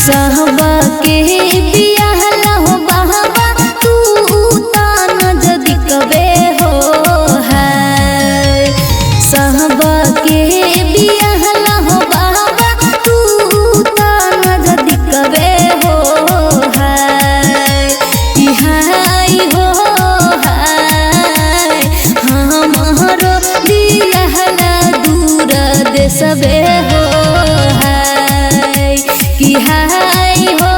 सहबा के बियाह हो बहबा तू तान जदि कबे हो है। सहबा के बियाह हो बहबा तू तान जदि कबे हो है। इहाई हो है हमारो बियाह दूर देशबे हो है। कि हाय हो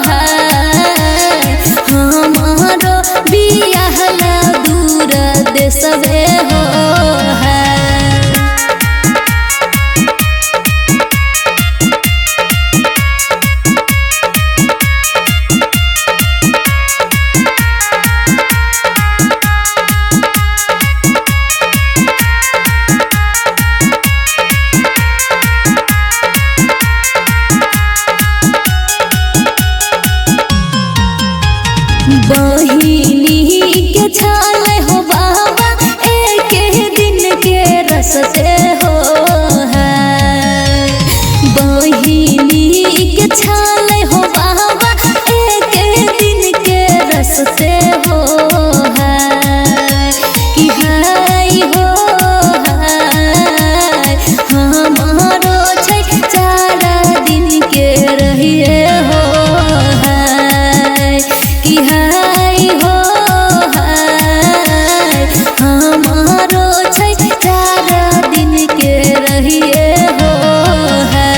हाय हमारो बियाह दूर देशबे हो है। बहिनी के छाल हो बाबा एक दिन के रस से हो है। बहिनी के छाल हो बाबा एक दिन के रस से हो है। कि हाय हो हाय हमारो छै 4 दिन के रहिए हो है। कि हाय हो हाय हमारो छै 4 दिन के रहिए हो है।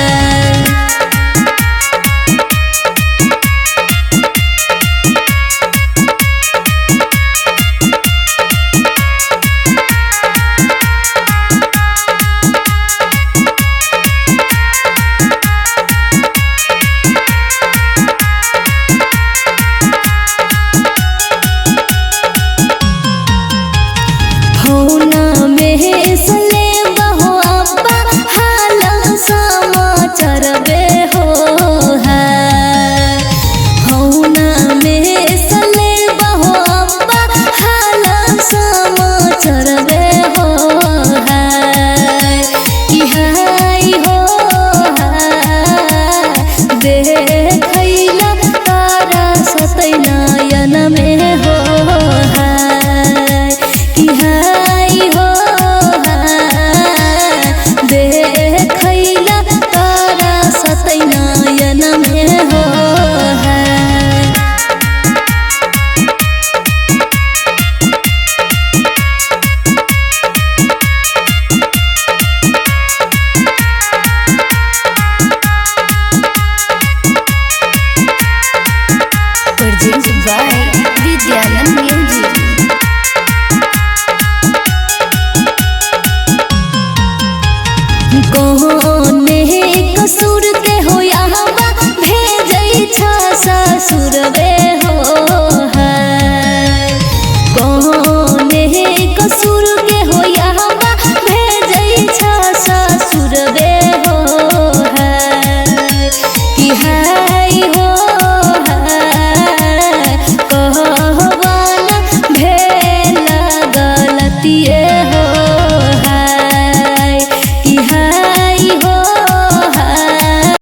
होना में सले बहो अब्बा हाल समाचार बे हो है। होना में सले बहो अब्बा हाल समाचार बे हो है। कि हाय हो हाय देखैला तारा सतै नयन में हो है। कि हाय हो हाय देखैला तारा सतै नयन में हो है। Produced by Vidyanand Music। कौने कसूर के हो यहाँ भेजै छ ससुरबे हो